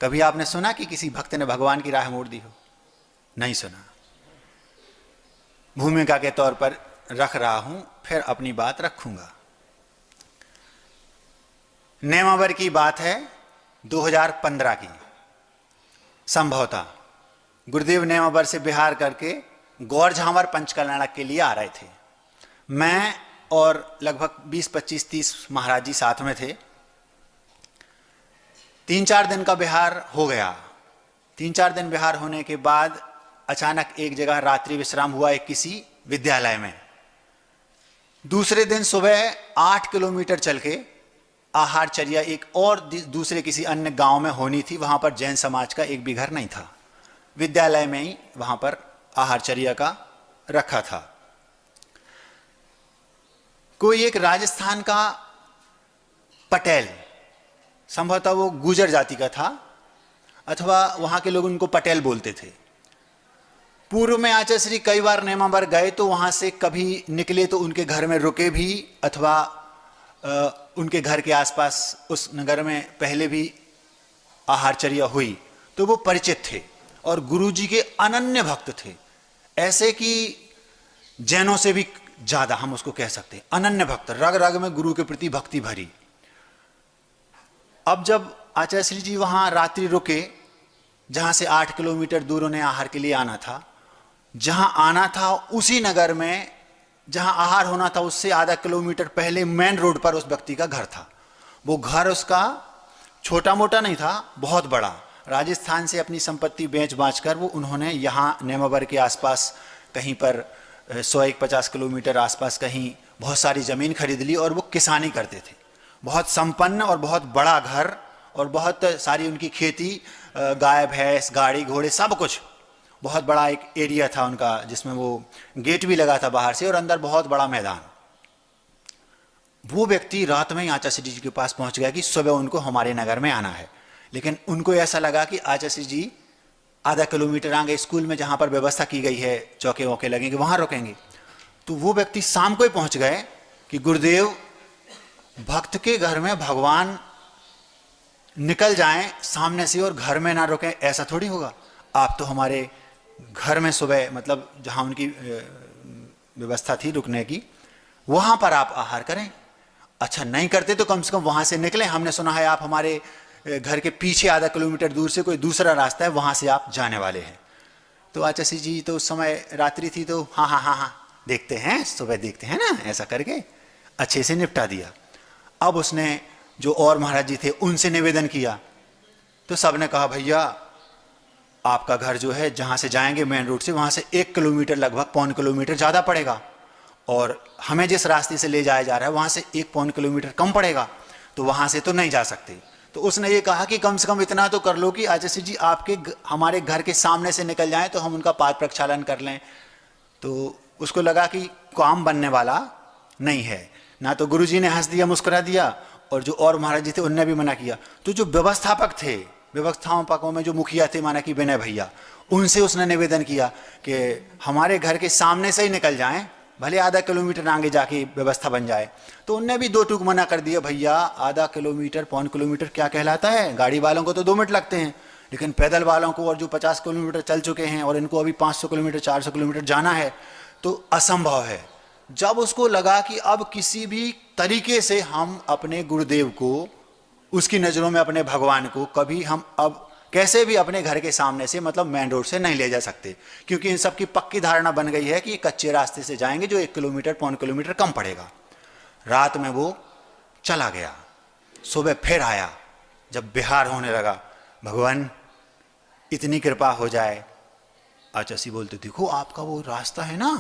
कभी आपने सुना कि किसी भक्त ने भगवान की राह मोड़ दी हो? नहीं सुना। भूमिका के तौर पर रख रहा हूं, फिर अपनी बात रखूंगा। नेमावर की बात है 2015 की। संभवतः गुरुदेव नेमावर से बिहार करके गौर झांवर पंचकल्याणक के लिए आ रहे थे। मैं और लगभग 20, 25, 30 महाराज जी साथ में थे। 3-4 दिन का बिहार हो गया। 3-4 दिन बिहार होने के बाद अचानक एक जगह रात्रि विश्राम हुआ, एक किसी विद्यालय में। दूसरे दिन सुबह 8 किलोमीटर चल के आहारचर्या एक और दूसरे किसी अन्य गांव में होनी थी। वहां पर जैन समाज का एक भी घर नहीं था। विद्यालय में ही वहां पर आहारचर्या का रखा था। कोई एक राजस्थान का पटेल, संभवतः वो गुर्जर जाति का था, अथवा वहां के लोग उनको पटेल बोलते थे। पूर्व में आचार्य श्री कई बार नेमावर गए तो वहां से कभी निकले तो उनके घर में रुके भी, अथवा उनके घर के आसपास उस नगर में पहले भी आहारचर्या हुई, तो वो परिचित थे और गुरुजी के अनन्य भक्त थे। ऐसे कि जैनों से भी ज्यादा हम उसको कह सकते हैं, अनन्य भक्त, रग रग में गुरु के प्रति भक्ति भरी। अब जब आचार्य श्री जी वहां रात्रि रुके, जहां से 8 किलोमीटर दूर उन्हें आहार के लिए आना था, जहां आना था उसी नगर में जहां आहार होना था उससे आधा किलोमीटर पहले मेन रोड पर उस व्यक्ति का घर था। वो घर उसका छोटा मोटा नहीं था, बहुत बड़ा। राजस्थान से अपनी संपत्ति बेच बाच कर वो उन्होंने यहाँ नेमावर के आसपास कहीं पर 100-150 किलोमीटर आसपास कहीं बहुत सारी ज़मीन खरीद ली और वो किसानी करते थे। बहुत संपन्न और बहुत बड़ा घर और बहुत सारी उनकी खेती, गाय भैंस गाड़ी घोड़े सब कुछ, बहुत बड़ा एक एरिया था उनका, जिसमें वो गेट भी लगा था बाहर से और अंदर बहुत बड़ा मैदान। वो व्यक्ति रात में ही आचार्य श्री जी के पास पहुंच गया कि सुबह उनको हमारे नगर में आना है। लेकिन उनको ऐसा लगा कि आचार्य श्री जी आधा किलोमीटर आगे स्कूल में जहां पर व्यवस्था की गई है, चौके वौके लगेंगे, वहां रुकेंगे। तो वो व्यक्ति शाम को ही पहुंच गए कि गुरुदेव, भक्त के घर में भगवान निकल जाएं सामने से और घर में ना रुकें, ऐसा थोड़ी होगा। आप तो हमारे घर में सुबह, मतलब जहां उनकी व्यवस्था थी रुकने की, वहां पर आप आहार करें। अच्छा, नहीं करते तो कम से कम वहां से निकलें। हमने सुना है आप हमारे घर के पीछे आधा किलोमीटर दूर से कोई दूसरा रास्ता है, वहां से आप जाने वाले हैं। तो आचार्य श्री जी तो उस समय रात्रि थी, तो हाँ हाँ हाँ हाँ देखते हैं, सुबह देखते हैं ना, ऐसा करके अच्छे से निपटा दिया। अब उसने जो और महाराज जी थे उनसे निवेदन किया, तो सबने कहा भैया आपका घर जो है जहां से जाएंगे मेन रोड से, वहां से 1 किलोमीटर, लगभग 1.25 किलोमीटर ज़्यादा पड़ेगा, और हमें जिस रास्ते से ले जाया जा रहा है वहां से 1.25 किलोमीटर कम पड़ेगा, तो वहां से तो नहीं जा सकते। तो उसने ये कहा कि कम से कम इतना तो कर लो कि आचार्य श्री जी आपके हमारे घर के सामने से निकल जाएं तो हम उनका पाद प्रक्षालन कर लें। तो उसको लगा कि काम बनने वाला नहीं है। ना तो गुरुजी ने हंस दिया, मुस्कुरा दिया, और जो और महाराज जी थे उनने भी मना किया। तो जो व्यवस्थापक थे, व्यवस्थापकों में जो मुखिया थे, माना कि विनय भैया, उनसे उसने निवेदन किया कि हमारे घर के सामने से ही निकल जाएं, भले आधा किलोमीटर आगे जाके व्यवस्था बन जाए। तो उनने भी 2 टूक मना कर दिया, भैया आधा किलोमीटर 1.25 किलोमीटर क्या कहलाता है, गाड़ी वालों को तो 2 मिनट लगते हैं, लेकिन पैदल वालों को, और जो 50 किलोमीटर चल चुके हैं और इनको अभी 500 किलोमीटर 400 किलोमीटर जाना है, तो असंभव है। जब उसको लगा कि अब किसी भी तरीके से हम अपने गुरुदेव को, उसकी नज़रों में अपने भगवान को, कभी हम अब कैसे भी अपने घर के सामने से, मतलब मेन रोड से नहीं ले जा सकते, क्योंकि इन सब की पक्की धारणा बन गई है कि कच्चे रास्ते से जाएंगे जो 1 किलोमीटर 1.25 किलोमीटर कम पड़ेगा। रात में वो चला गया, सुबह फिर आया। जब बिहार होने लगा, भगवान इतनी कृपा हो जाए। आचार्य बोलते देखो आपका वो रास्ता है ना,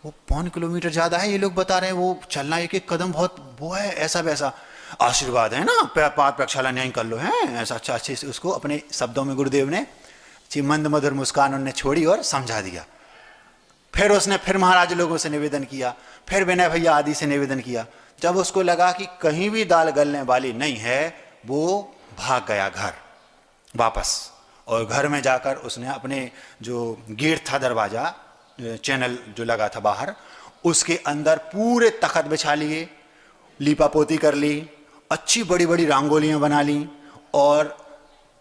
वो 1.25 किलोमीटर ज़्यादा है, ये लोग बता रहे हैं, वो चलना 1-1 कदम बहुत वो है, ऐसा वैसा, आशीर्वाद है ना, पाद प्रक्षालन यहीं कर लो है, ऐसा। अच्छा, अच्छे से उसको अपने शब्दों में गुरुदेव ने मंद मधुर मुस्कान उन्हें छोड़ी और समझा दिया। फिर उसने फिर महाराज लोगों से निवेदन किया, फिर विनय भैया आदि से निवेदन किया। जब उसको लगा कि कहीं भी दाल गलने वाली नहीं है, वो भाग गया घर वापस, और घर में जाकर उसने अपने जो गेट था, दरवाज़ा, चैनल जो लगा था बाहर, उसके अंदर पूरे तख्त बिछा लिए, लीपा पोती कर ली, अच्छी बड़ी बड़ी रंगोलियाँ बना ली, और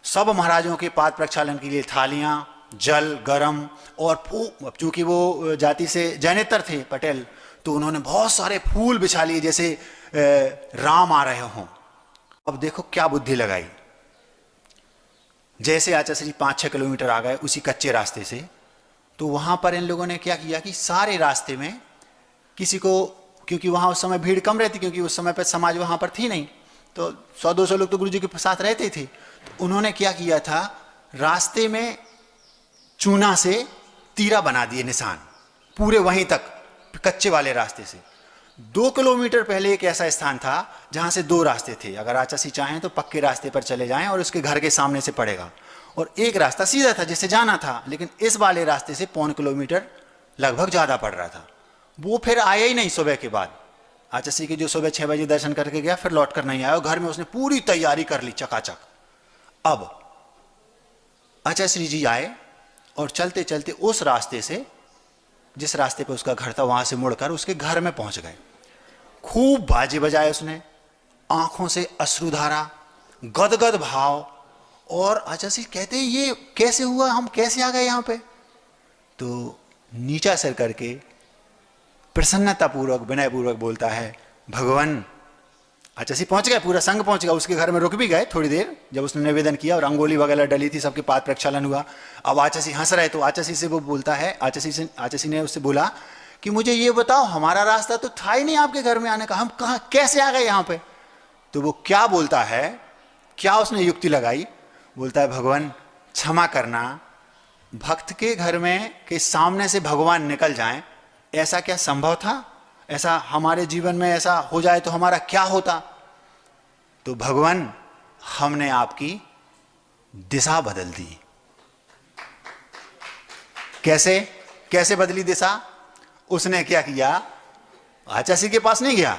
सब महाराजों के पाद प्रक्षालन के लिए थालियां, जल, गरम, और चूंकि वो जाति से जैनेतर थे पटेल, तो उन्होंने बहुत सारे फूल बिछा लिए जैसे राम आ रहे हों। अब देखो क्या बुद्धि लगाई। जैसे आचार्य जी 5-6 किलोमीटर आ गए उसी कच्चे रास्ते से, तो वहां पर इन लोगों ने क्या किया कि सारे रास्ते में किसी को, क्योंकि वहां उस समय भीड़ कम रहती, क्योंकि उस समय पर समाज वहां पर थी नहीं, तो 100-200 लोग तो गुरु जी के साथ रहते थे। तो उन्होंने क्या किया था, रास्ते में चूना से तीरा बना दिए निशान, पूरे वहीं तक कच्चे वाले रास्ते से। 2 किलोमीटर पहले एक ऐसा स्थान था जहां से 2 रास्ते थे, अगर आचार्य चाहें तो पक्के रास्ते पर चले जाएं और उसके घर के सामने से पड़ेगा, और एक रास्ता सीधा था जिससे जाना था, लेकिन इस वाले रास्ते से 1.25 किलोमीटर लगभग ज़्यादा पड़ रहा था। वो फिर आया ही नहीं सुबह के बाद। आचार्य के जो सुबह 6 बजे दर्शन करके गया, फिर लौट कर नहीं आया, और घर में उसने पूरी तैयारी कर ली चकाचक। अब आचार्य जी आए और चलते चलते उस रास्ते से, जिस रास्ते पे उसका घर था, वहां से मुड़कर उसके घर में पहुंच गए। खूब बाजे बजाए उसने, आंखों से अश्रुधारा, गदगद भाव, और आचार्य जी कहते हैं ये कैसे हुआ, हम कैसे आ गए यहाँ पे। तो नीचा सिर करके प्रसन्नतापूर्वक विनयपूर्वक बोलता है, भगवान। आचार्य जी पहुंच गए, पूरा संघ पहुंच गया, उसके घर में रुक भी गए थोड़ी देर, जब उसने निवेदन किया और रंगोली वगैरह डली थी, सबके पाद प्रक्षालन हुआ। अब आचार्य जी हंस रहे, तो आचार्य जी से वो बोलता है, आचार्य जी ने उससे बोला कि मुझे ये बताओ, हमारा रास्ता तो था ही नहीं आपके घर में आने का, हम कहाँ कैसे आ गए यहाँ पे। तो वो क्या बोलता है, क्या उसने युक्ति लगाई, बोलता है, भगवान क्षमा करना, भक्त के घर में के सामने से भगवान निकल जाएं, ऐसा क्या संभव था, ऐसा हमारे जीवन में ऐसा हो जाए तो हमारा क्या होता। तो भगवान हमने आपकी दिशा बदल दी। कैसे कैसे बदली दिशा, उसने क्या किया, आचार्य के पास नहीं गया,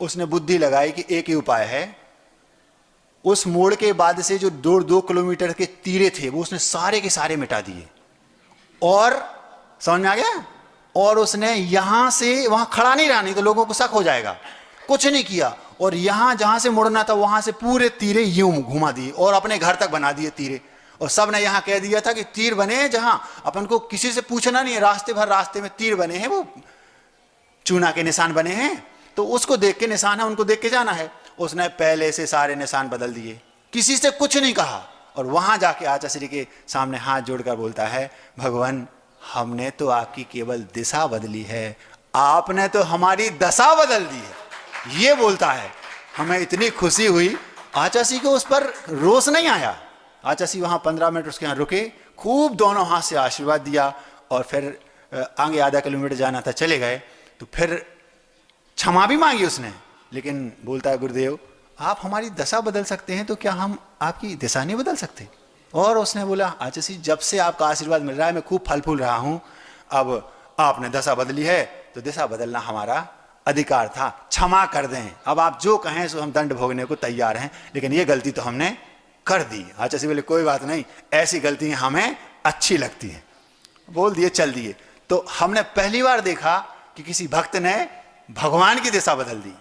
उसने बुद्धि लगाई कि एक ही उपाय है। उस मोड़ के बाद से जो 2 किलोमीटर के तीरे थे वो उसने सारे के सारे मिटा दिए, और समझ में आ गया, और उसने यहां से वहां खड़ा नहीं रहा, नहीं तो लोगों को शक हो जाएगा, कुछ नहीं किया, और यहां जहां से मुड़ना था वहां से पूरे तीरे यूं घुमा दिए और अपने घर तक बना दिए तीरे। और सब ने यहां कह दिया था कि तीर बने हैं, जहां अपन को किसी से पूछना नहीं है, रास्ते भर रास्ते में तीर बने हैं, वो चूना के निशान बने हैं, तो उसको देख के निशान है, उनको देख के जाना है। उसने पहले से सारे निशान बदल दिए, किसी से कुछ नहीं कहा, और वहां जाके आचार्य श्री के सामने हाथ जोड़कर बोलता है, भगवान हमने तो आपकी केवल दिशा बदली है, आपने तो हमारी दशा बदल दी है, ये बोलता है। हमें इतनी खुशी हुई, आचार्य को उस पर रोष नहीं आया। आचार्य वहां 15 मिनट उसके यहाँ रुके, खूब दोनों हाथ से आशीर्वाद दिया, और फिर आगे आधा किलोमीटर जाना था, चले गए। तो फिर क्षमा भी मांगी उसने, लेकिन बोलता है, गुरुदेव आप हमारी दशा बदल सकते हैं, तो क्या हम आपकी दिशा नहीं बदल सकते। और उसने बोला, आचार्य जी जब से आपका आशीर्वाद मिल रहा है मैं खूब फल फूल रहा हूं, अब आपने दशा बदली है तो दिशा बदलना हमारा अधिकार था, क्षमा कर दें, अब आप जो कहें सो हम दंड भोगने को तैयार हैं, लेकिन ये गलती तो हमने कर दी। आचार्य जी बोले, कोई बात नहीं, ऐसी गलतियां हमें अच्छी लगती हैं, बोल दिए, चल दिए। तो हमने पहली बार देखा कि किसी भक्त ने भगवान की दिशा बदल दी।